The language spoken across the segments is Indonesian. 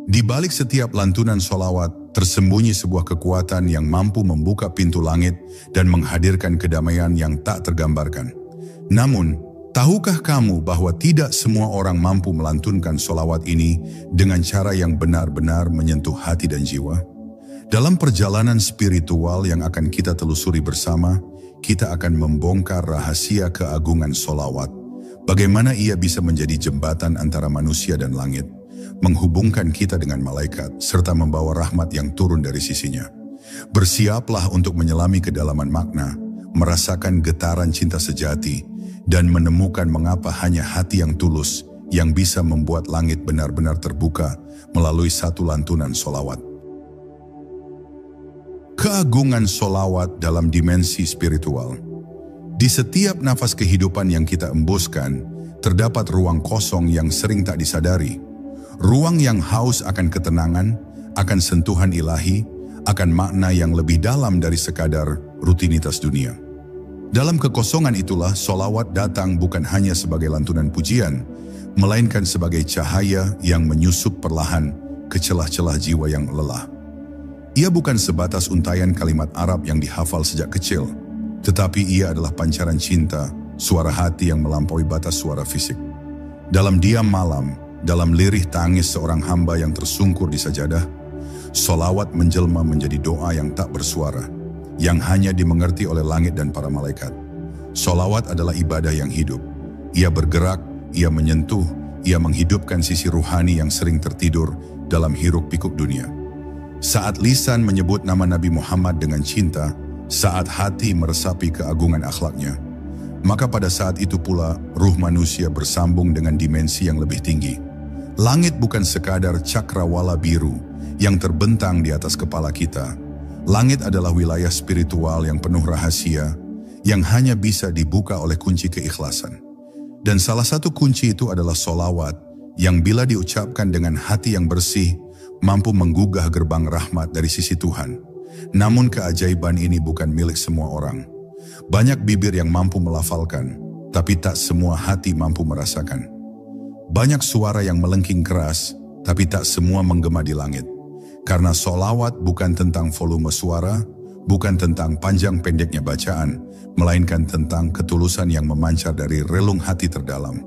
Di balik setiap lantunan sholawat, tersembunyi sebuah kekuatan yang mampu membuka pintu langit dan menghadirkan kedamaian yang tak tergambarkan. Namun, tahukah kamu bahwa tidak semua orang mampu melantunkan sholawat ini dengan cara yang benar-benar menyentuh hati dan jiwa? Dalam perjalanan spiritual yang akan kita telusuri bersama, kita akan membongkar rahasia keagungan sholawat. Bagaimana ia bisa menjadi jembatan antara manusia dan langit, menghubungkan kita dengan malaikat, serta membawa rahmat yang turun dari sisinya. Bersiaplah untuk menyelami kedalaman makna, merasakan getaran cinta sejati, dan menemukan mengapa hanya hati yang tulus yang bisa membuat langit benar-benar terbuka melalui satu lantunan sholawat. Keagungan sholawat dalam dimensi spiritual. Di setiap nafas kehidupan yang kita embuskan, terdapat ruang kosong yang sering tak disadari. Ruang yang haus akan ketenangan, akan sentuhan ilahi, akan makna yang lebih dalam dari sekadar rutinitas dunia. Dalam kekosongan itulah sholawat datang bukan hanya sebagai lantunan pujian, melainkan sebagai cahaya yang menyusup perlahan ke celah-celah jiwa yang lelah. Ia bukan sebatas untaian kalimat Arab yang dihafal sejak kecil, tetapi ia adalah pancaran cinta, suara hati yang melampaui batas suara fisik. Dalam diam malam, dalam lirih tangis seorang hamba yang tersungkur di sajadah, sholawat menjelma menjadi doa yang tak bersuara, yang hanya dimengerti oleh langit dan para malaikat. Sholawat adalah ibadah yang hidup. Ia bergerak, ia menyentuh, ia menghidupkan sisi ruhani yang sering tertidur dalam hiruk-pikuk dunia. Saat lisan menyebut nama Nabi Muhammad dengan cinta, saat hati meresapi keagungan akhlaknya, maka pada saat itu pula ruh manusia bersambung dengan dimensi yang lebih tinggi. Langit bukan sekadar cakrawala biru yang terbentang di atas kepala kita. Langit adalah wilayah spiritual yang penuh rahasia, yang hanya bisa dibuka oleh kunci keikhlasan. Dan salah satu kunci itu adalah sholawat, yang bila diucapkan dengan hati yang bersih, mampu menggugah gerbang rahmat dari sisi Tuhan. Namun keajaiban ini bukan milik semua orang. Banyak bibir yang mampu melafalkan, tapi tak semua hati mampu merasakan. Banyak suara yang melengking keras, tapi tak semua menggema di langit. Karena sholawat bukan tentang volume suara, bukan tentang panjang pendeknya bacaan, melainkan tentang ketulusan yang memancar dari relung hati terdalam.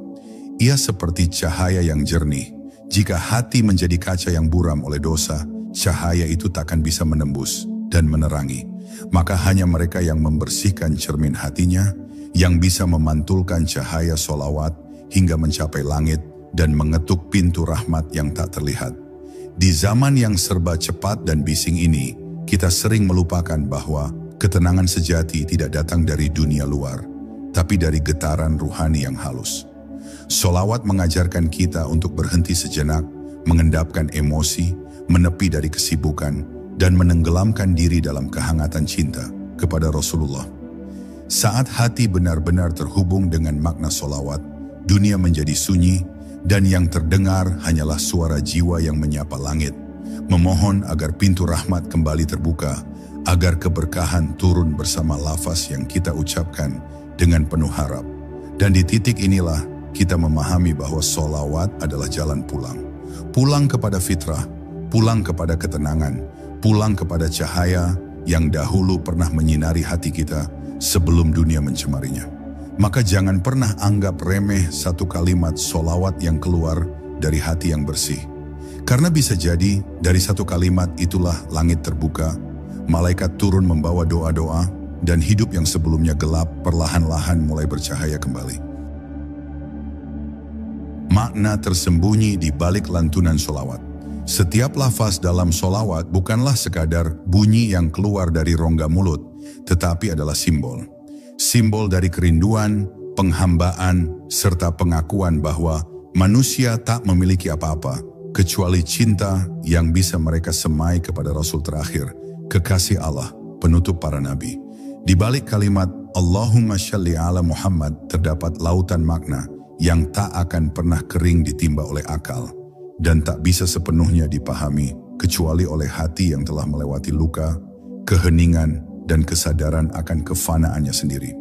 Ia seperti cahaya yang jernih. Jika hati menjadi kaca yang buram oleh dosa, cahaya itu takkan bisa menembus dan menerangi. Maka hanya mereka yang membersihkan cermin hatinya, yang bisa memantulkan cahaya sholawat hingga mencapai langit dan mengetuk pintu rahmat yang tak terlihat. Di zaman yang serba cepat dan bising ini, kita sering melupakan bahwa ketenangan sejati tidak datang dari dunia luar, tapi dari getaran ruhani yang halus. Sholawat mengajarkan kita untuk berhenti sejenak, mengendapkan emosi, menepi dari kesibukan, dan menenggelamkan diri dalam kehangatan cinta kepada Rasulullah. Saat hati benar-benar terhubung dengan makna sholawat, dunia menjadi sunyi, dan yang terdengar hanyalah suara jiwa yang menyapa langit, memohon agar pintu rahmat kembali terbuka, agar keberkahan turun bersama lafaz yang kita ucapkan dengan penuh harap. Dan di titik inilah kita memahami bahwa sholawat adalah jalan pulang. Pulang kepada fitrah, pulang kepada ketenangan, pulang kepada cahaya yang dahulu pernah menyinari hati kita sebelum dunia mencemarinya. Maka jangan pernah anggap remeh satu kalimat sholawat yang keluar dari hati yang bersih. Karena bisa jadi dari satu kalimat itulah langit terbuka, malaikat turun membawa doa-doa, dan hidup yang sebelumnya gelap perlahan-lahan mulai bercahaya kembali. Makna tersembunyi di balik lantunan sholawat. Setiap lafaz dalam sholawat bukanlah sekadar bunyi yang keluar dari rongga mulut, tetapi adalah simbol. Simbol dari kerinduan, penghambaan, serta pengakuan bahwa manusia tak memiliki apa-apa, kecuali cinta yang bisa mereka semai kepada Rasul terakhir, kekasih Allah, penutup para nabi. Di balik kalimat Allahumma shalli ala Muhammad terdapat lautan makna yang tak akan pernah kering ditimba oleh akal dan tak bisa sepenuhnya dipahami kecuali oleh hati yang telah melewati luka, keheningan, dan kesadaran akan kefanaannya sendiri.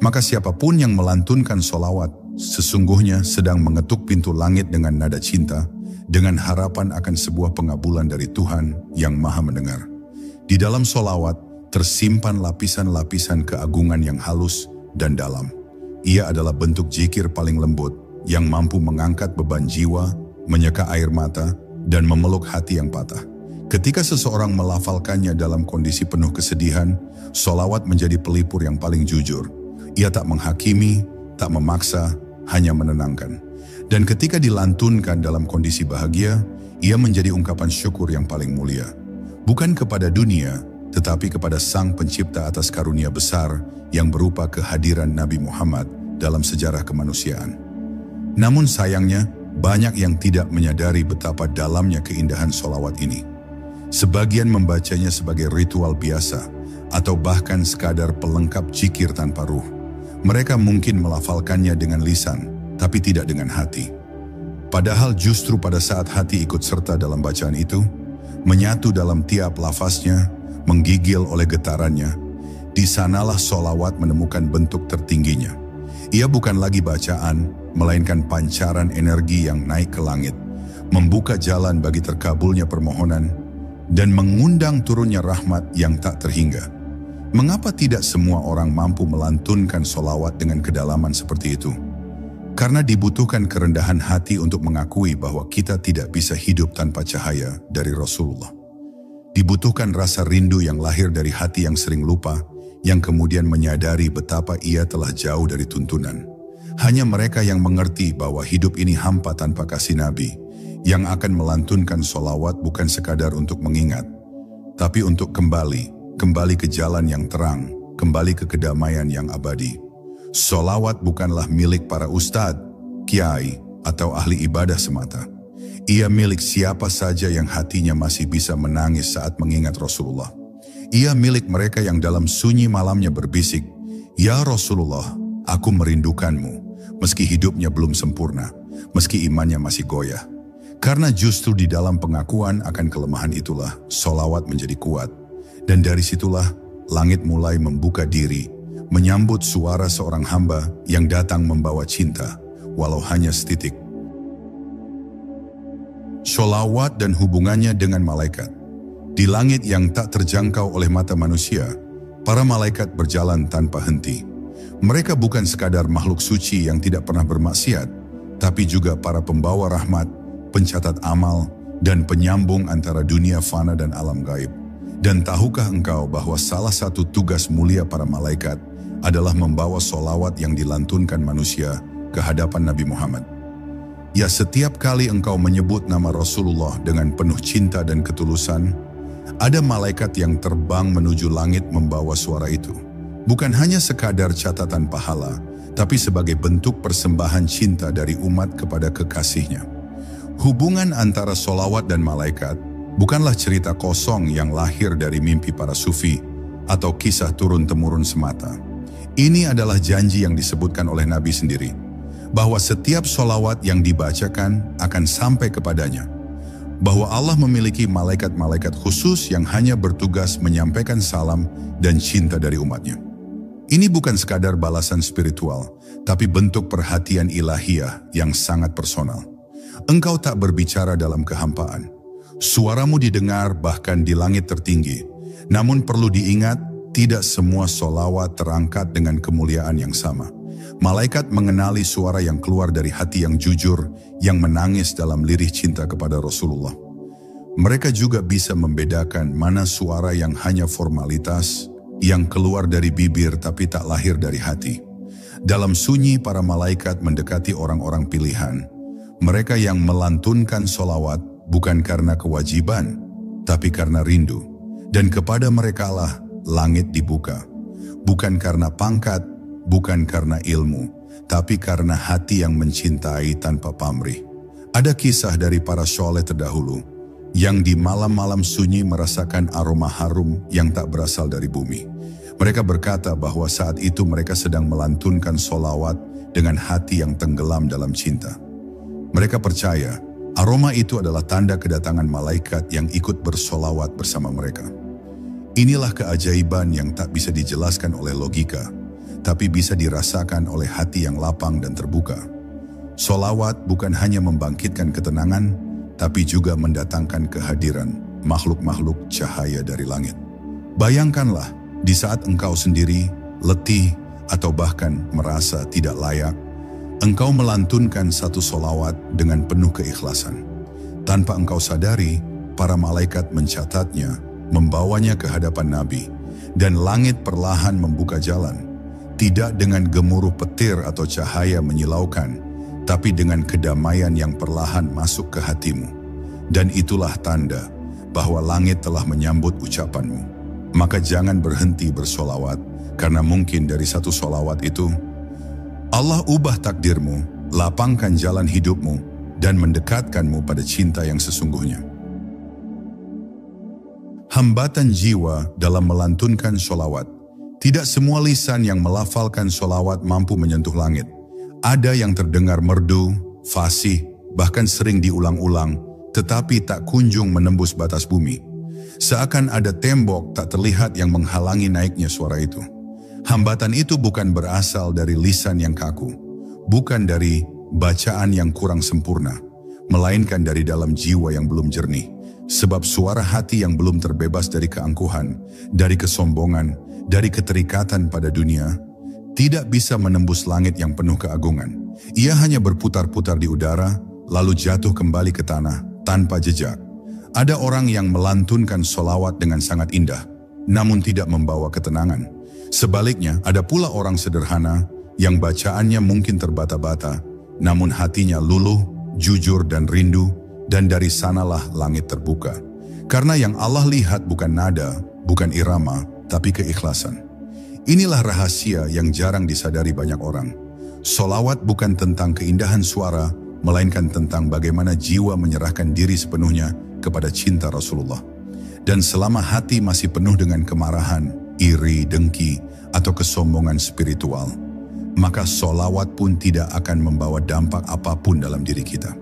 Maka siapapun yang melantunkan sholawat sesungguhnya sedang mengetuk pintu langit dengan nada cinta, dengan harapan akan sebuah pengabulan dari Tuhan yang Maha Mendengar. Di dalam solawat tersimpan lapisan-lapisan keagungan yang halus dan dalam. Ia adalah bentuk zikir paling lembut yang mampu mengangkat beban jiwa, menyeka air mata, dan memeluk hati yang patah. Ketika seseorang melafalkannya dalam kondisi penuh kesedihan, solawat menjadi pelipur yang paling jujur. Ia tak menghakimi, tak memaksa, hanya menenangkan. Dan ketika dilantunkan dalam kondisi bahagia, ia menjadi ungkapan syukur yang paling mulia. Bukan kepada dunia, tetapi kepada Sang Pencipta atas karunia besar yang berupa kehadiran Nabi Muhammad dalam sejarah kemanusiaan. Namun sayangnya, banyak yang tidak menyadari betapa dalamnya keindahan solawat ini. Sebagian membacanya sebagai ritual biasa, atau bahkan sekadar pelengkap zikir tanpa ruh. Mereka mungkin melafalkannya dengan lisan, tapi tidak dengan hati. Padahal justru pada saat hati ikut serta dalam bacaan itu, menyatu dalam tiap lafaznya, menggigil oleh getarannya, di sanalah solawat menemukan bentuk tertingginya. Ia bukan lagi bacaan, melainkan pancaran energi yang naik ke langit, membuka jalan bagi terkabulnya permohonan, dan mengundang turunnya rahmat yang tak terhingga. Mengapa tidak semua orang mampu melantunkan solawat dengan kedalaman seperti itu? Karena dibutuhkan kerendahan hati untuk mengakui bahwa kita tidak bisa hidup tanpa cahaya dari Rasulullah. Dibutuhkan rasa rindu yang lahir dari hati yang sering lupa, yang kemudian menyadari betapa ia telah jauh dari tuntunan. Hanya mereka yang mengerti bahwa hidup ini hampa tanpa kasih Nabi, yang akan melantunkan solawat bukan sekadar untuk mengingat, tapi untuk kembali ke jalan yang terang, kembali ke kedamaian yang abadi. Solawat bukanlah milik para ustadz, kiai, atau ahli ibadah semata. Ia milik siapa saja yang hatinya masih bisa menangis saat mengingat Rasulullah. Ia milik mereka yang dalam sunyi malamnya berbisik, "Ya Rasulullah, aku merindukanmu," meski hidupnya belum sempurna, meski imannya masih goyah. Karena justru di dalam pengakuan akan kelemahan itulah solawat menjadi kuat. Dan dari situlah langit mulai membuka diri, menyambut suara seorang hamba yang datang membawa cinta, walau hanya setitik. Solawat dan hubungannya dengan malaikat. Di langit yang tak terjangkau oleh mata manusia, para malaikat berjalan tanpa henti. Mereka bukan sekadar makhluk suci yang tidak pernah bermaksiat, tapi juga para pembawa rahmat, pencatat amal, dan penyambung antara dunia fana dan alam gaib. Dan tahukah engkau bahwa salah satu tugas mulia para malaikat adalah membawa solawat yang dilantunkan manusia ke hadapan Nabi Muhammad? Ya, setiap kali engkau menyebut nama Rasulullah dengan penuh cinta dan ketulusan, ada malaikat yang terbang menuju langit membawa suara itu. Bukan hanya sekadar catatan pahala, tapi sebagai bentuk persembahan cinta dari umat kepada kekasihnya. Hubungan antara solawat dan malaikat bukanlah cerita kosong yang lahir dari mimpi para sufi atau kisah turun-temurun semata. Ini adalah janji yang disebutkan oleh Nabi sendiri, bahwa setiap solawat yang dibacakan akan sampai kepadanya, bahwa Allah memiliki malaikat-malaikat khusus yang hanya bertugas menyampaikan salam dan cinta dari umatnya. Ini bukan sekadar balasan spiritual, tapi bentuk perhatian ilahiyah yang sangat personal. Engkau tak berbicara dalam kehampaan. Suaramu didengar bahkan di langit tertinggi. Namun perlu diingat, tidak semua solawat terangkat dengan kemuliaan yang sama. Malaikat mengenali suara yang keluar dari hati yang jujur, yang menangis dalam lirih cinta kepada Rasulullah. Mereka juga bisa membedakan mana suara yang hanya formalitas, yang keluar dari bibir tapi tak lahir dari hati. Dalam sunyi, para malaikat mendekati orang-orang pilihan. Mereka yang melantunkan solawat bukan karena kewajiban, tapi karena rindu. Dan kepada merekalah langit dibuka. Bukan karena pangkat, bukan karena ilmu, tapi karena hati yang mencintai tanpa pamrih. Ada kisah dari para syoleh terdahulu, yang di malam-malam sunyi merasakan aroma harum yang tak berasal dari bumi. Mereka berkata bahwa saat itu mereka sedang melantunkan solawat dengan hati yang tenggelam dalam cinta. Mereka percaya aroma itu adalah tanda kedatangan malaikat yang ikut bersolawat bersama mereka. Inilah keajaiban yang tak bisa dijelaskan oleh logika, tapi bisa dirasakan oleh hati yang lapang dan terbuka. Solawat bukan hanya membangkitkan ketenangan, tapi juga mendatangkan kehadiran makhluk-makhluk cahaya dari langit. Bayangkanlah, di saat engkau sendiri, letih, atau bahkan merasa tidak layak, engkau melantunkan satu sholawat dengan penuh keikhlasan. Tanpa engkau sadari, para malaikat mencatatnya, membawanya ke hadapan Nabi, dan langit perlahan membuka jalan, tidak dengan gemuruh petir atau cahaya menyilaukan, tapi dengan kedamaian yang perlahan masuk ke hatimu. Dan itulah tanda bahwa langit telah menyambut ucapanmu. Maka jangan berhenti bersolawat, karena mungkin dari satu solawat itu, Allah ubah takdirmu, lapangkan jalan hidupmu, dan mendekatkanmu pada cinta yang sesungguhnya. Hambatan jiwa dalam melantunkan solawat. Tidak semua lisan yang melafalkan solawat mampu menyentuh langit. Ada yang terdengar merdu, fasih, bahkan sering diulang-ulang, tetapi tak kunjung menembus batas bumi. Seakan ada tembok tak terlihat yang menghalangi naiknya suara itu. Hambatan itu bukan berasal dari lisan yang kaku, bukan dari bacaan yang kurang sempurna, melainkan dari dalam jiwa yang belum jernih. Sebab suara hati yang belum terbebas dari keangkuhan, dari kesombongan, dari keterikatan pada dunia, tidak bisa menembus langit yang penuh keagungan. Ia hanya berputar-putar di udara, lalu jatuh kembali ke tanah tanpa jejak. Ada orang yang melantunkan solawat dengan sangat indah, namun tidak membawa ketenangan. Sebaliknya, ada pula orang sederhana yang bacaannya mungkin terbata-bata, namun hatinya luluh, jujur dan rindu, dan dari sanalah langit terbuka. Karena yang Allah lihat bukan nada, bukan irama, tapi keikhlasan. Inilah rahasia yang jarang disadari banyak orang. Solawat bukan tentang keindahan suara, melainkan tentang bagaimana jiwa menyerahkan diri sepenuhnya kepada cinta Rasulullah. Dan selama hati masih penuh dengan kemarahan, iri, dengki, atau kesombongan spiritual, maka solawat pun tidak akan membawa dampak apapun dalam diri kita.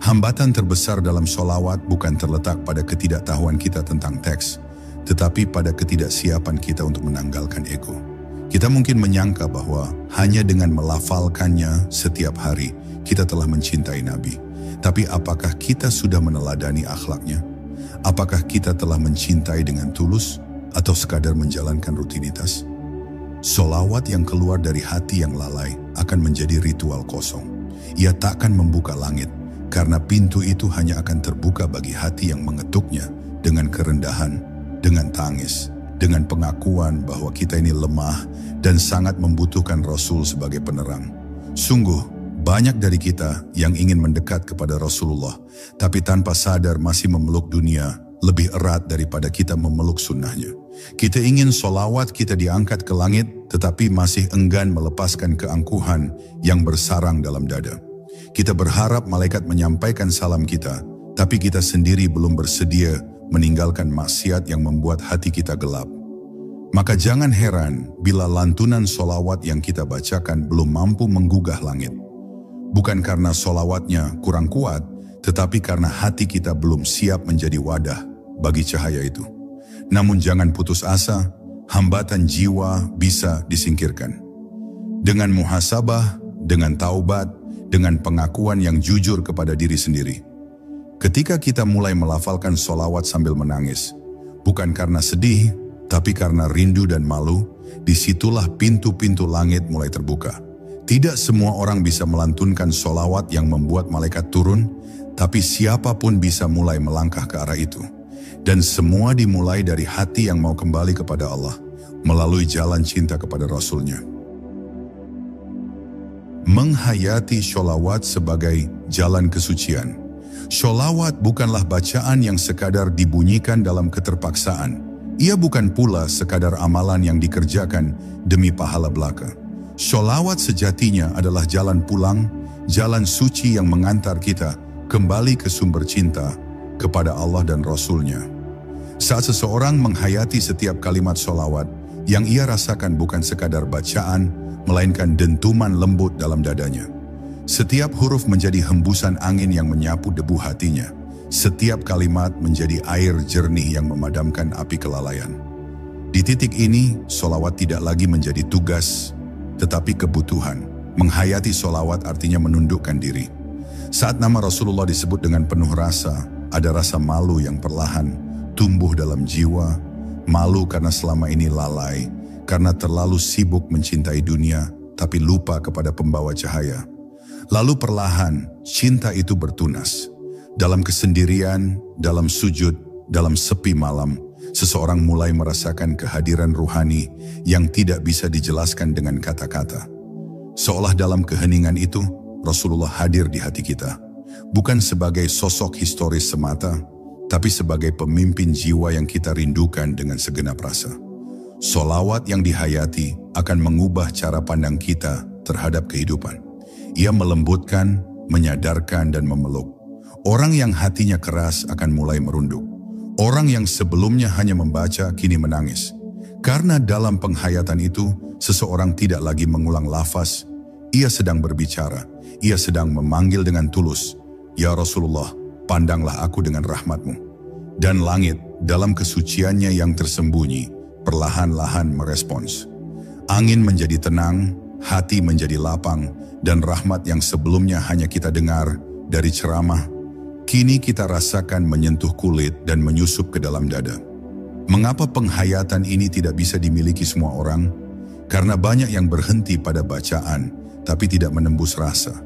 Hambatan terbesar dalam solawat bukan terletak pada ketidaktahuan kita tentang teks, tetapi pada ketidaksiapan kita untuk menanggalkan ego. Kita mungkin menyangka bahwa hanya dengan melafalkannya setiap hari, kita telah mencintai Nabi. Tapi apakah kita sudah meneladani akhlaknya? Apakah kita telah mencintai dengan tulus atau sekadar menjalankan rutinitas? Solawat yang keluar dari hati yang lalai akan menjadi ritual kosong. Ia takkan membuka langit, karena pintu itu hanya akan terbuka bagi hati yang mengetuknya dengan kerendahan, dengan tangis, dengan pengakuan bahwa kita ini lemah dan sangat membutuhkan Rasul sebagai penerang. Sungguh, banyak dari kita yang ingin mendekat kepada Rasulullah, tapi tanpa sadar masih memeluk dunia lebih erat daripada kita memeluk sunnahnya. Kita ingin solawat kita diangkat ke langit, tetapi masih enggan melepaskan keangkuhan yang bersarang dalam dada. Kita berharap malaikat menyampaikan salam kita, tapi kita sendiri belum bersedia meninggalkan maksiat yang membuat hati kita gelap. Maka jangan heran bila lantunan solawat yang kita bacakan belum mampu menggugah langit. Bukan karena solawatnya kurang kuat, tetapi karena hati kita belum siap menjadi wadah bagi cahaya itu. Namun jangan putus asa, hambatan jiwa bisa disingkirkan. Dengan muhasabah, dengan taubat, dengan pengakuan yang jujur kepada diri sendiri. Ketika kita mulai melafalkan solawat sambil menangis, bukan karena sedih, tapi karena rindu dan malu, disitulah pintu-pintu langit mulai terbuka. Tidak semua orang bisa melantunkan solawat yang membuat malaikat turun, tapi siapapun bisa mulai melangkah ke arah itu. Dan semua dimulai dari hati yang mau kembali kepada Allah, melalui jalan cinta kepada Rasul-Nya. Menghayati sholawat sebagai jalan kesucian. Sholawat bukanlah bacaan yang sekadar dibunyikan dalam keterpaksaan. Ia bukan pula sekadar amalan yang dikerjakan demi pahala belaka. Sholawat sejatinya adalah jalan pulang, jalan suci yang mengantar kita kembali ke sumber cinta kepada Allah dan Rasul-Nya. Saat seseorang menghayati setiap kalimat sholawat, yang ia rasakan bukan sekadar bacaan, melainkan dentuman lembut dalam dadanya. Setiap huruf menjadi hembusan angin yang menyapu debu hatinya. Setiap kalimat menjadi air jernih yang memadamkan api kelalaian. Di titik ini, sholawat tidak lagi menjadi tugas, tetapi kebutuhan. Menghayati sholawat artinya menundukkan diri. Saat nama Rasulullah disebut dengan penuh rasa, ada rasa malu yang perlahan tumbuh dalam jiwa, malu karena selama ini lalai, karena terlalu sibuk mencintai dunia, tapi lupa kepada pembawa cahaya. Lalu perlahan, cinta itu bertunas. Dalam kesendirian, dalam sujud, dalam sepi malam, seseorang mulai merasakan kehadiran ruhani yang tidak bisa dijelaskan dengan kata-kata. Seolah dalam keheningan itu, Rasulullah hadir di hati kita. Bukan sebagai sosok historis semata, tapi sebagai pemimpin jiwa yang kita rindukan dengan segenap rasa. Sholawat yang dihayati akan mengubah cara pandang kita terhadap kehidupan. Ia melembutkan, menyadarkan, dan memeluk. Orang yang hatinya keras akan mulai merunduk. Orang yang sebelumnya hanya membaca kini menangis. Karena dalam penghayatan itu, seseorang tidak lagi mengulang lafaz. Ia sedang berbicara. Ia sedang memanggil dengan tulus. Ya Rasulullah, pandanglah aku dengan rahmatmu. Dan langit dalam kesuciannya yang tersembunyi, perlahan-lahan merespons. Angin menjadi tenang, hati menjadi lapang, dan rahmat yang sebelumnya hanya kita dengar dari ceramah, kini kita rasakan menyentuh kulit dan menyusup ke dalam dada. Mengapa penghayatan ini tidak bisa dimiliki semua orang? Karena banyak yang berhenti pada bacaan, tapi tidak menembus rasa.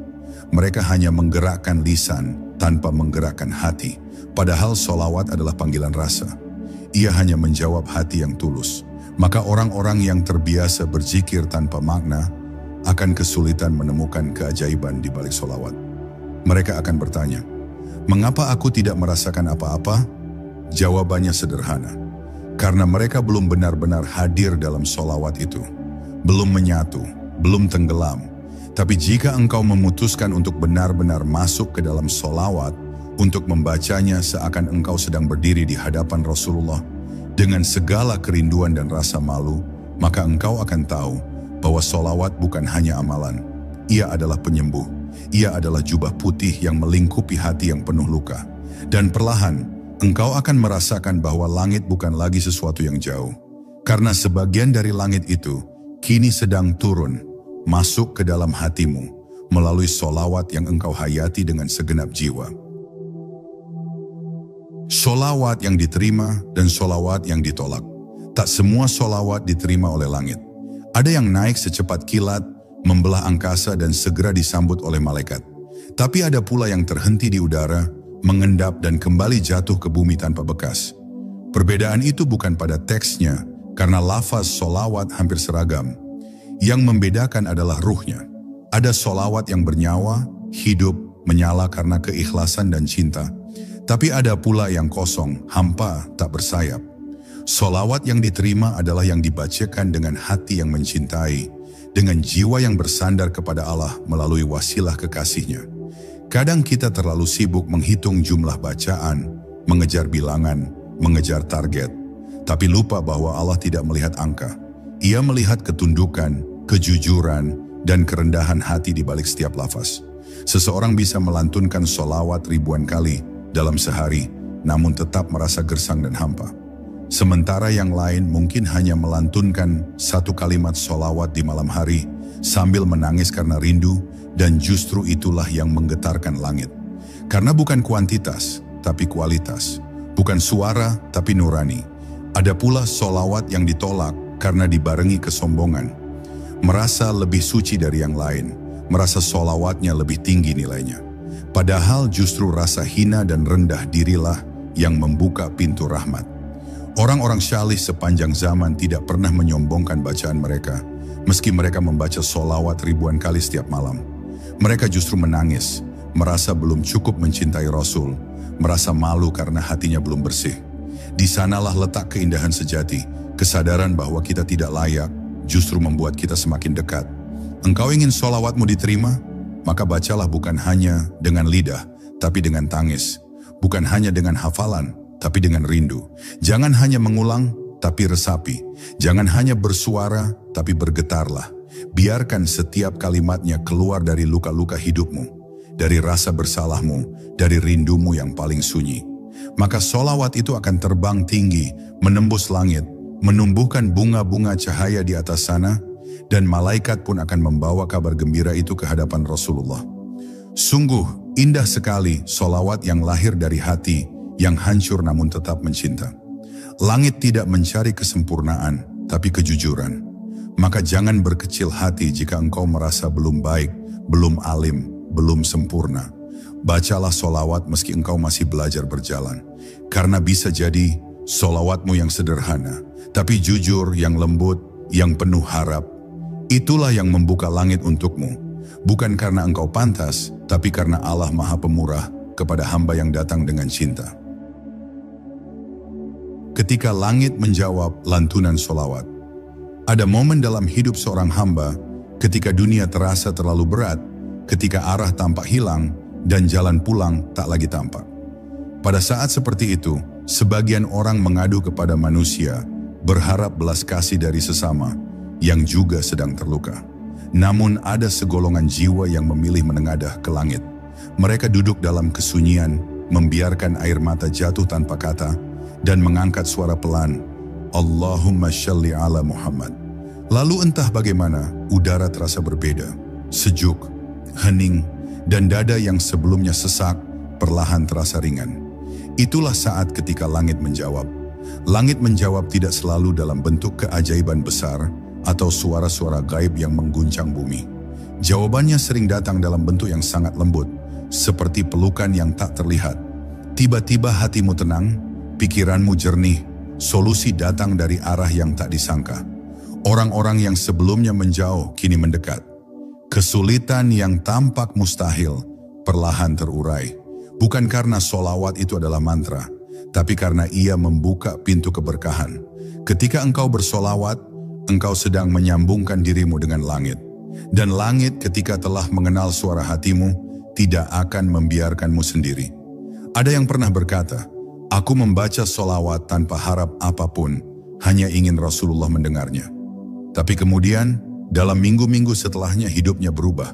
Mereka hanya menggerakkan lisan tanpa menggerakkan hati, padahal sholawat adalah panggilan rasa. Ia hanya menjawab hati yang tulus. Maka orang-orang yang terbiasa berzikir tanpa makna akan kesulitan menemukan keajaiban di balik sholawat. Mereka akan bertanya, mengapa aku tidak merasakan apa-apa? Jawabannya sederhana. Karena mereka belum benar-benar hadir dalam sholawat itu. Belum menyatu, belum tenggelam. Tapi jika engkau memutuskan untuk benar-benar masuk ke dalam sholawat, untuk membacanya seakan engkau sedang berdiri di hadapan Rasulullah, dengan segala kerinduan dan rasa malu, maka engkau akan tahu bahwa sholawat bukan hanya amalan. Ia adalah penyembuh. Ia adalah jubah putih yang melingkupi hati yang penuh luka. Dan perlahan, engkau akan merasakan bahwa langit bukan lagi sesuatu yang jauh. Karena sebagian dari langit itu, kini sedang turun, masuk ke dalam hatimu, melalui sholawat yang engkau hayati dengan segenap jiwa. Sholawat yang diterima dan sholawat yang ditolak. Tak semua sholawat diterima oleh langit. Ada yang naik secepat kilat, membelah angkasa dan segera disambut oleh malaikat. Tapi ada pula yang terhenti di udara, mengendap dan kembali jatuh ke bumi tanpa bekas. Perbedaan itu bukan pada teksnya, karena lafaz sholawat hampir seragam. Yang membedakan adalah ruhnya. Ada sholawat yang bernyawa, hidup, menyala karena keikhlasan dan cinta. Tapi ada pula yang kosong, hampa, tak bersayap. Sholawat yang diterima adalah yang dibacakan dengan hati yang mencintai, dengan jiwa yang bersandar kepada Allah melalui wasilah kekasihnya. Kadang kita terlalu sibuk menghitung jumlah bacaan, mengejar bilangan, mengejar target, tapi lupa bahwa Allah tidak melihat angka. Ia melihat ketundukan, kejujuran, dan kerendahan hati di balik setiap lafaz. Seseorang bisa melantunkan sholawat ribuan kali dalam sehari, namun tetap merasa gersang dan hampa. Sementara yang lain mungkin hanya melantunkan satu kalimat sholawat di malam hari, sambil menangis karena rindu, dan justru itulah yang menggetarkan langit. Karena bukan kuantitas, tapi kualitas. Bukan suara, tapi nurani. Ada pula sholawat yang ditolak karena dibarengi kesombongan. Merasa lebih suci dari yang lain, merasa sholawatnya lebih tinggi nilainya. Padahal justru rasa hina dan rendah dirilah yang membuka pintu rahmat. Orang-orang syalih sepanjang zaman tidak pernah menyombongkan bacaan mereka, meski mereka membaca sholawat ribuan kali setiap malam. Mereka justru menangis, merasa belum cukup mencintai Rasul, merasa malu karena hatinya belum bersih. Di sanalah letak keindahan sejati, kesadaran bahwa kita tidak layak, justru membuat kita semakin dekat. Engkau ingin sholawatmu diterima? Maka bacalah bukan hanya dengan lidah, tapi dengan tangis. Bukan hanya dengan hafalan, tapi dengan rindu. Jangan hanya mengulang, tapi resapi. Jangan hanya bersuara, tapi bergetarlah. Biarkan setiap kalimatnya keluar dari luka-luka hidupmu, dari rasa bersalahmu, dari rindumu yang paling sunyi. Maka sholawat itu akan terbang tinggi, menembus langit, menumbuhkan bunga-bunga cahaya di atas sana, dan malaikat pun akan membawa kabar gembira itu ke hadapan Rasulullah. Sungguh indah sekali solawat yang lahir dari hati yang hancur namun tetap mencinta. Langit tidak mencari kesempurnaan, tapi kejujuran. Maka jangan berkecil hati jika engkau merasa belum baik, belum alim, belum sempurna. Bacalah solawat meski engkau masih belajar berjalan. Karena bisa jadi solawatmu yang sederhana, tapi jujur, yang lembut, yang penuh harap. Itulah yang membuka langit untukmu. Bukan karena engkau pantas, tapi karena Allah Maha Pemurah kepada hamba yang datang dengan cinta. Ketika langit menjawab lantunan solawat. Ada momen dalam hidup seorang hamba ketika dunia terasa terlalu berat, ketika arah tampak hilang dan jalan pulang tak lagi tampak. Pada saat seperti itu, sebagian orang mengadu kepada manusia, berharap belas kasih dari sesama yang juga sedang terluka. Namun ada segolongan jiwa yang memilih menengadah ke langit. Mereka duduk dalam kesunyian, membiarkan air mata jatuh tanpa kata, dan mengangkat suara pelan, Allahumma shalli ala Muhammad. Lalu entah bagaimana, udara terasa berbeda, sejuk, hening, dan dada yang sebelumnya sesak, perlahan terasa ringan. Itulah saat ketika langit menjawab. Langit menjawab tidak selalu dalam bentuk keajaiban besar, atau suara-suara gaib yang mengguncang bumi. Jawabannya sering datang dalam bentuk yang sangat lembut, seperti pelukan yang tak terlihat. Tiba-tiba hatimu tenang, pikiranmu jernih, solusi datang dari arah yang tak disangka. Orang-orang yang sebelumnya menjauh kini mendekat. Kesulitan yang tampak mustahil perlahan terurai. Bukan karena solawat itu adalah mantra, tapi karena ia membuka pintu keberkahan. Ketika engkau bersolawat, engkau sedang menyambungkan dirimu dengan langit. Dan langit ketika telah mengenal suara hatimu, tidak akan membiarkanmu sendiri. Ada yang pernah berkata, aku membaca solawat tanpa harap apapun, hanya ingin Rasulullah mendengarnya. Tapi kemudian, dalam minggu-minggu setelahnya hidupnya berubah.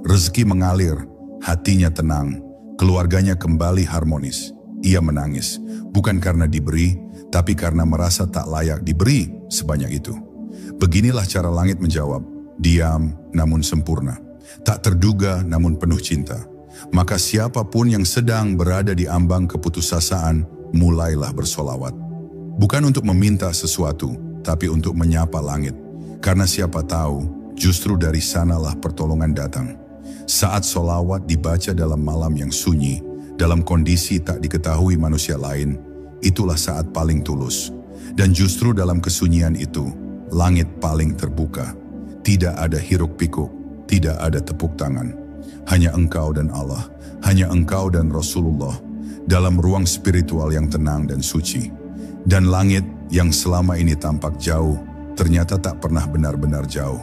Rezeki mengalir, hatinya tenang, keluarganya kembali harmonis. Ia menangis, bukan karena diberi, tapi karena merasa tak layak diberi sebanyak itu. Beginilah cara langit menjawab, diam namun sempurna, tak terduga namun penuh cinta. Maka siapapun yang sedang berada di ambang keputusasaan, mulailah bersolawat. Bukan untuk meminta sesuatu, tapi untuk menyapa langit. Karena siapa tahu, justru dari sanalah pertolongan datang. Saat solawat dibaca dalam malam yang sunyi, dalam kondisi tak diketahui manusia lain, itulah saat paling tulus. Dan justru dalam kesunyian itu, langit paling terbuka. Tidak ada hiruk-pikuk, tidak ada tepuk tangan. Hanya engkau dan Allah, hanya engkau dan Rasulullah, dalam ruang spiritual yang tenang dan suci. Dan langit yang selama ini tampak jauh, ternyata tak pernah benar-benar jauh.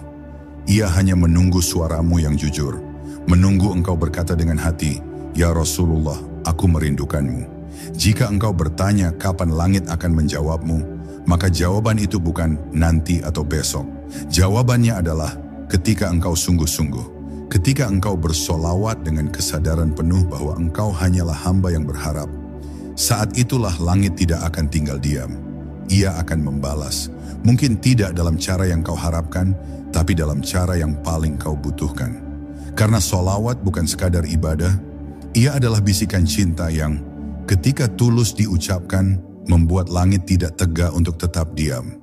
Ia hanya menunggu suaramu yang jujur, menunggu engkau berkata dengan hati, Ya Rasulullah, aku merindukanmu. Jika engkau bertanya kapan langit akan menjawabmu, maka jawaban itu bukan nanti atau besok. Jawabannya adalah ketika engkau sungguh-sungguh, ketika engkau bersolawat dengan kesadaran penuh bahwa engkau hanyalah hamba yang berharap. Saat itulah langit tidak akan tinggal diam. Ia akan membalas. Mungkin tidak dalam cara yang kau harapkan, tapi dalam cara yang paling kau butuhkan. Karena solawat bukan sekadar ibadah, ia adalah bisikan cinta yang ketika tulus diucapkan, membuat langit tidak tega untuk tetap diam.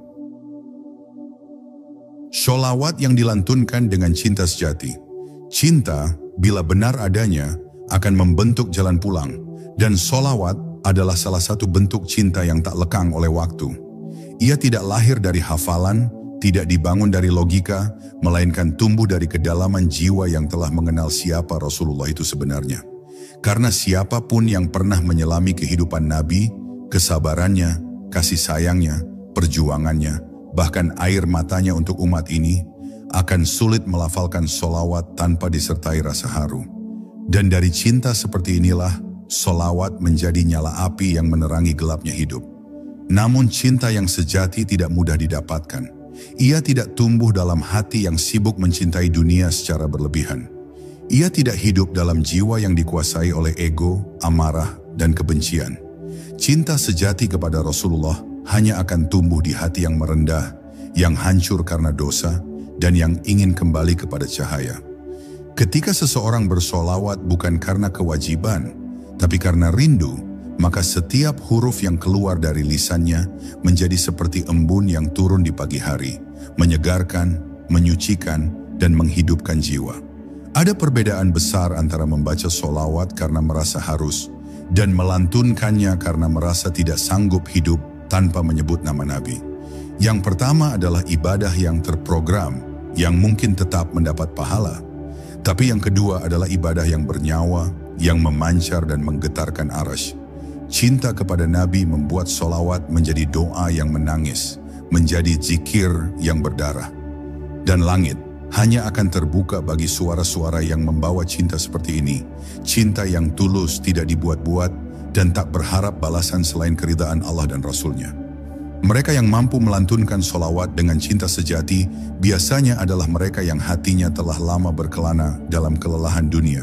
Sholawat yang dilantunkan dengan cinta sejati. Cinta, bila benar adanya, akan membentuk jalan pulang. Dan sholawat adalah salah satu bentuk cinta yang tak lekang oleh waktu. Ia tidak lahir dari hafalan, tidak dibangun dari logika, melainkan tumbuh dari kedalaman jiwa yang telah mengenal siapa Rasulullah itu sebenarnya. Karena siapapun yang pernah menyelami kehidupan Nabi, kesabarannya, kasih sayangnya, perjuangannya, bahkan air matanya untuk umat ini, akan sulit melafalkan solawat tanpa disertai rasa haru. Dan dari cinta seperti inilah, solawat menjadi nyala api yang menerangi gelapnya hidup. Namun cinta yang sejati tidak mudah didapatkan. Ia tidak tumbuh dalam hati yang sibuk mencintai dunia secara berlebihan. Ia tidak hidup dalam jiwa yang dikuasai oleh ego, amarah, dan kebencian. Cinta sejati kepada Rasulullah hanya akan tumbuh di hati yang merendah, yang hancur karena dosa, dan yang ingin kembali kepada cahaya. Ketika seseorang bersolawat bukan karena kewajiban, tapi karena rindu, maka setiap huruf yang keluar dari lisannya menjadi seperti embun yang turun di pagi hari, menyegarkan, menyucikan, dan menghidupkan jiwa. Ada perbedaan besar antara membaca solawat karena merasa harus, dan melantunkannya karena merasa tidak sanggup hidup tanpa menyebut nama Nabi. Yang pertama adalah ibadah yang terprogram, yang mungkin tetap mendapat pahala. Tapi yang kedua adalah ibadah yang bernyawa, yang memancar dan menggetarkan arasy. Cinta kepada Nabi membuat solawat menjadi doa yang menangis, menjadi zikir yang berdarah. Dan langit hanya akan terbuka bagi suara-suara yang membawa cinta seperti ini. Cinta yang tulus, tidak dibuat-buat, dan tak berharap balasan selain keridaan Allah dan Rasul-Nya. Mereka yang mampu melantunkan solawat dengan cinta sejati biasanya adalah mereka yang hatinya telah lama berkelana dalam kelelahan dunia,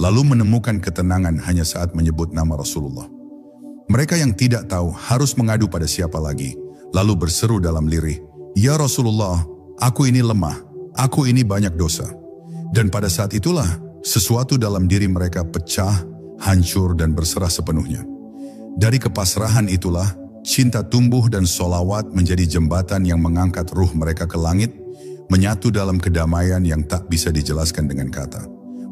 lalu menemukan ketenangan hanya saat menyebut nama Rasulullah. Mereka yang tidak tahu harus mengadu pada siapa lagi, lalu berseru dalam lirih, "Ya Rasulullah, aku ini lemah, aku ini banyak dosa." Dan pada saat itulah sesuatu dalam diri mereka pecah, hancur dan berserah sepenuhnya. Dari kepasrahan itulah cinta tumbuh dan solawat menjadi jembatan yang mengangkat ruh mereka ke langit, menyatu dalam kedamaian yang tak bisa dijelaskan dengan kata.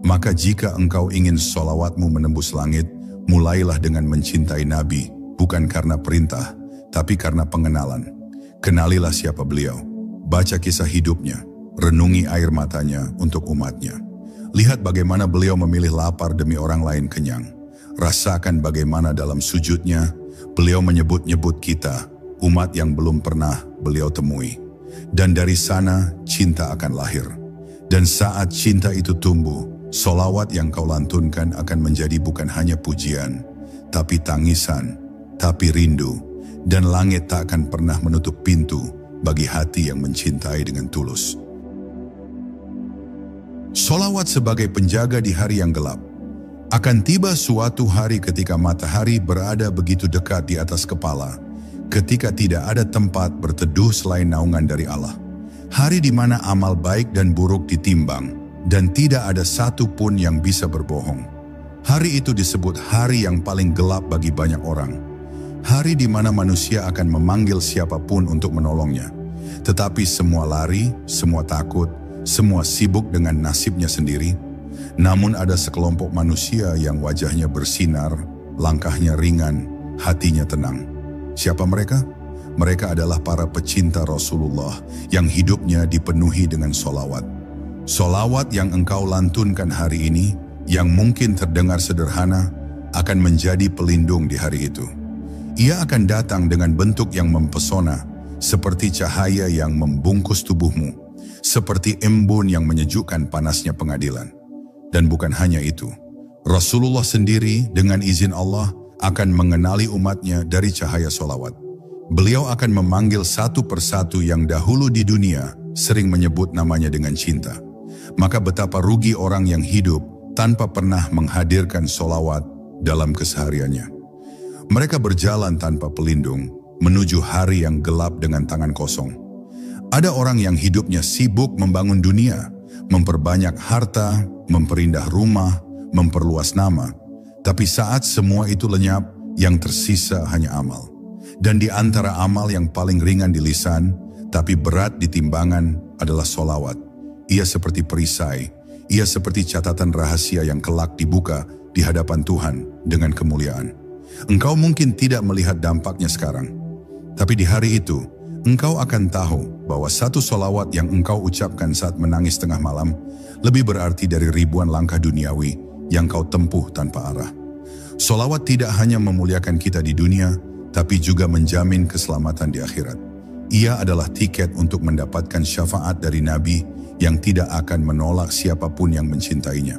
Maka jika engkau ingin solawatmu menembus langit, mulailah dengan mencintai Nabi, bukan karena perintah, tapi karena pengenalan. Kenalilah siapa beliau, baca kisah hidupnya, renungi air matanya untuk umatnya. Lihat bagaimana beliau memilih lapar demi orang lain kenyang. Rasakan bagaimana dalam sujudnya, beliau menyebut-nyebut kita, umat yang belum pernah beliau temui. Dan dari sana cinta akan lahir. Dan saat cinta itu tumbuh, solawat yang kau lantunkan akan menjadi bukan hanya pujian, tapi tangisan, tapi rindu. Dan langit tak akan pernah menutup pintu bagi hati yang mencintai dengan tulus. Solawat sebagai penjaga di hari yang gelap. Akan tiba suatu hari ketika matahari berada begitu dekat di atas kepala, ketika tidak ada tempat berteduh selain naungan dari Allah. Hari di mana amal baik dan buruk ditimbang, dan tidak ada satu pun yang bisa berbohong. Hari itu disebut hari yang paling gelap bagi banyak orang. Hari di mana manusia akan memanggil siapapun untuk menolongnya. Tetapi semua lari, semua takut, semua sibuk dengan nasibnya sendiri. Namun ada sekelompok manusia yang wajahnya bersinar, langkahnya ringan, hatinya tenang. Siapa mereka? Mereka adalah para pecinta Rasulullah yang hidupnya dipenuhi dengan solawat. Solawat yang engkau lantunkan hari ini, yang mungkin terdengar sederhana, akan menjadi pelindung di hari itu. Ia akan datang dengan bentuk yang mempesona, seperti cahaya yang membungkus tubuhmu, seperti embun yang menyejukkan panasnya pengadilan. Dan bukan hanya itu, Rasulullah sendiri dengan izin Allah akan mengenali umatnya dari cahaya solawat. Beliau akan memanggil satu persatu yang dahulu di dunia sering menyebut namanya dengan cinta. Maka betapa rugi orang yang hidup tanpa pernah menghadirkan solawat dalam kesehariannya. Mereka berjalan tanpa pelindung, menuju hari yang gelap dengan tangan kosong. Ada orang yang hidupnya sibuk membangun dunia, memperbanyak harta, memperindah rumah, memperluas nama. Tapi saat semua itu lenyap, yang tersisa hanya amal. Dan di antara amal yang paling ringan di lisan, tapi berat di timbangan adalah solawat. Ia seperti perisai, ia seperti catatan rahasia yang kelak dibuka di hadapan Tuhan dengan kemuliaan. Engkau mungkin tidak melihat dampaknya sekarang, tapi di hari itu, engkau akan tahu bahwa satu solawat yang engkau ucapkan saat menangis tengah malam lebih berarti dari ribuan langkah duniawi yang kau tempuh tanpa arah. Solawat tidak hanya memuliakan kita di dunia, tapi juga menjamin keselamatan di akhirat. Ia adalah tiket untuk mendapatkan syafaat dari Nabi yang tidak akan menolak siapapun yang mencintainya.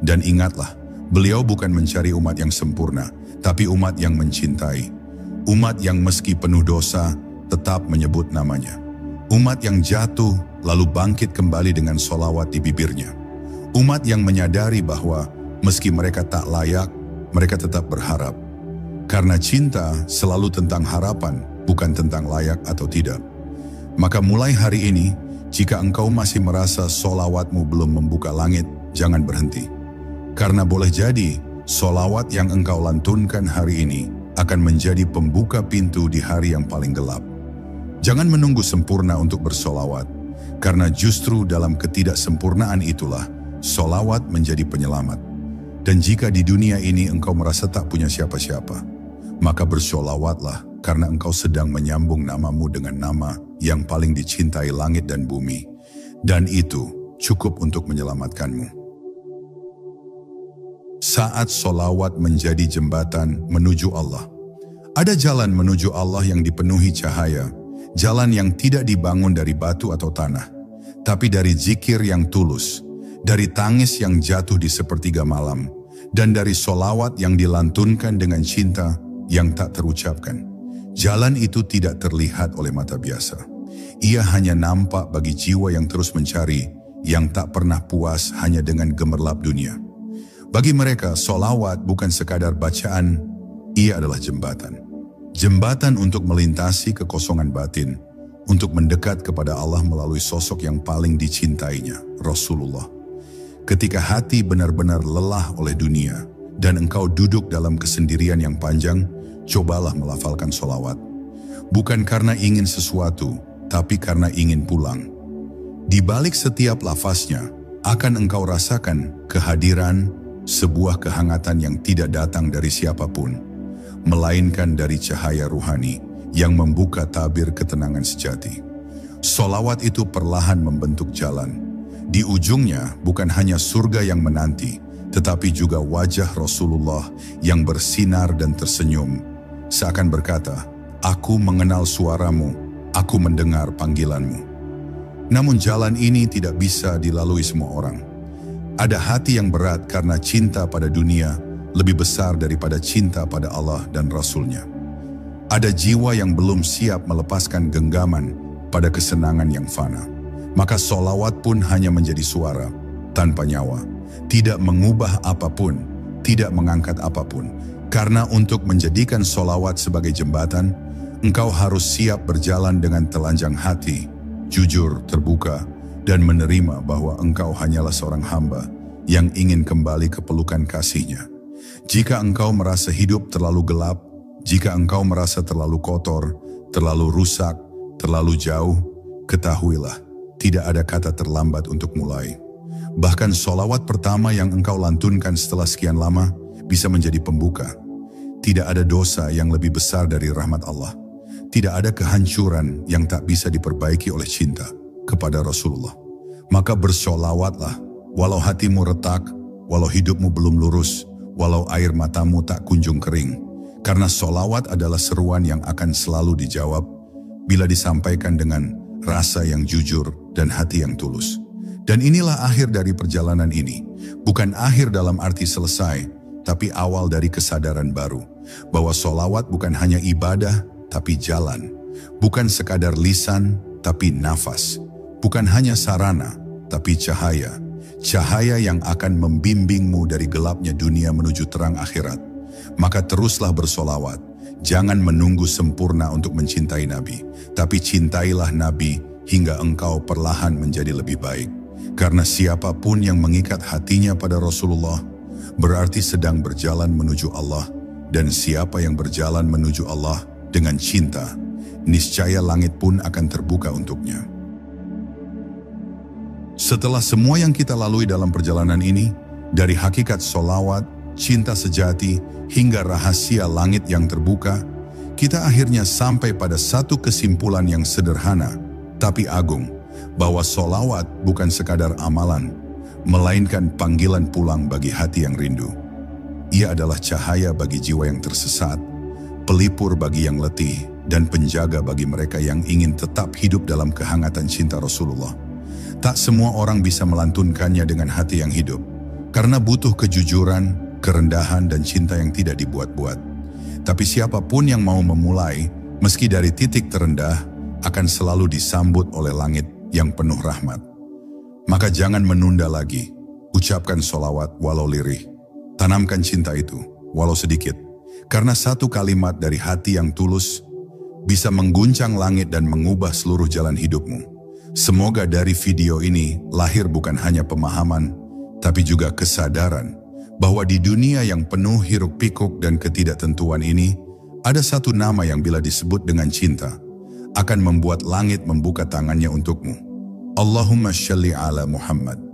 Dan ingatlah, beliau bukan mencari umat yang sempurna, tapi umat yang mencintai. Umat yang meski penuh dosa, tetap menyebut namanya. Umat yang jatuh lalu bangkit kembali dengan solawat di bibirnya. Umat yang menyadari bahwa meski mereka tak layak, mereka tetap berharap. Karena cinta selalu tentang harapan, bukan tentang layak atau tidak. Maka mulai hari ini, jika engkau masih merasa solawatmu belum membuka langit, jangan berhenti. Karena boleh jadi, sholawat yang engkau lantunkan hari ini akan menjadi pembuka pintu di hari yang paling gelap. Jangan menunggu sempurna untuk bersolawat, karena justru dalam ketidaksempurnaan itulah solawat menjadi penyelamat. Dan jika di dunia ini engkau merasa tak punya siapa-siapa, maka bersolawatlah karena engkau sedang menyambung namamu dengan nama yang paling dicintai langit dan bumi. Dan itu cukup untuk menyelamatkanmu. Saat solawat menjadi jembatan menuju Allah. Ada jalan menuju Allah yang dipenuhi cahaya, jalan yang tidak dibangun dari batu atau tanah, tapi dari zikir yang tulus, dari tangis yang jatuh di sepertiga malam, dan dari solawat yang dilantunkan dengan cinta yang tak terucapkan. Jalan itu tidak terlihat oleh mata biasa. Ia hanya nampak bagi jiwa yang terus mencari, yang tak pernah puas hanya dengan gemerlap dunia. Bagi mereka, solawat bukan sekadar bacaan, ia adalah jembatan. Jembatan untuk melintasi kekosongan batin, untuk mendekat kepada Allah melalui sosok yang paling dicintainya, Rasulullah. Ketika hati benar-benar lelah oleh dunia, dan engkau duduk dalam kesendirian yang panjang, cobalah melafalkan solawat. Bukan karena ingin sesuatu, tapi karena ingin pulang. Di balik setiap lafaznya, akan engkau rasakan kehadiran sebuah kehangatan yang tidak datang dari siapapun, melainkan dari cahaya ruhani yang membuka tabir ketenangan sejati. Solawat itu perlahan membentuk jalan. Di ujungnya bukan hanya surga yang menanti, tetapi juga wajah Rasulullah yang bersinar dan tersenyum, seakan berkata, "Aku mengenal suaramu, aku mendengar panggilanmu." Namun jalan ini tidak bisa dilalui semua orang. Ada hati yang berat karena cinta pada dunia lebih besar daripada cinta pada Allah dan Rasul-Nya. Ada jiwa yang belum siap melepaskan genggaman pada kesenangan yang fana. Maka solawat pun hanya menjadi suara, tanpa nyawa, tidak mengubah apapun, tidak mengangkat apapun. Karena untuk menjadikan solawat sebagai jembatan, engkau harus siap berjalan dengan telanjang hati, jujur, terbuka, dan menerima bahwa engkau hanyalah seorang hamba yang ingin kembali ke pelukan kasih-Nya. Jika engkau merasa hidup terlalu gelap, jika engkau merasa terlalu kotor, terlalu rusak, terlalu jauh, ketahuilah, tidak ada kata terlambat untuk mulai. Bahkan solawat pertama yang engkau lantunkan setelah sekian lama bisa menjadi pembuka. Tidak ada dosa yang lebih besar dari rahmat Allah. Tidak ada kehancuran yang tak bisa diperbaiki oleh cinta kepada Rasulullah. Maka bersolawatlah, walau hatimu retak, walau hidupmu belum lurus, walau air matamu tak kunjung kering. Karena solawat adalah seruan yang akan selalu dijawab bila disampaikan dengan rasa yang jujur dan hati yang tulus. Dan inilah akhir dari perjalanan ini. Bukan akhir dalam arti selesai, tapi awal dari kesadaran baru. Bahwa solawat bukan hanya ibadah, tapi jalan. Bukan sekadar lisan, tapi nafas. Bukan hanya sarana, tapi cahaya. Cahaya yang akan membimbingmu dari gelapnya dunia menuju terang akhirat. Maka teruslah bersolawat. Jangan menunggu sempurna untuk mencintai Nabi, tapi cintailah Nabi hingga engkau perlahan menjadi lebih baik. Karena siapapun yang mengikat hatinya pada Rasulullah, berarti sedang berjalan menuju Allah. Dan siapa yang berjalan menuju Allah dengan cinta, niscaya langit pun akan terbuka untuknya. Setelah semua yang kita lalui dalam perjalanan ini, dari hakikat solawat, cinta sejati, hingga rahasia langit yang terbuka, kita akhirnya sampai pada satu kesimpulan yang sederhana, tapi agung, bahwa solawat bukan sekadar amalan, melainkan panggilan pulang bagi hati yang rindu. Ia adalah cahaya bagi jiwa yang tersesat, pelipur bagi yang letih, dan penjaga bagi mereka yang ingin tetap hidup dalam kehangatan cinta Rasulullah. Tak semua orang bisa melantunkannya dengan hati yang hidup, karena butuh kejujuran, kerendahan, dan cinta yang tidak dibuat-buat. Tapi siapapun yang mau memulai, meski dari titik terendah, akan selalu disambut oleh langit yang penuh rahmat. Maka jangan menunda lagi, ucapkan solawat walau lirih. Tanamkan cinta itu, walau sedikit. Karena satu kalimat dari hati yang tulus bisa mengguncang langit dan mengubah seluruh jalan hidupmu. Semoga dari video ini lahir bukan hanya pemahaman, tapi juga kesadaran bahwa di dunia yang penuh hiruk-pikuk dan ketidaktentuan ini, ada satu nama yang bila disebut dengan cinta, akan membuat langit membuka tangannya untukmu. Allahumma shalli ala Muhammad.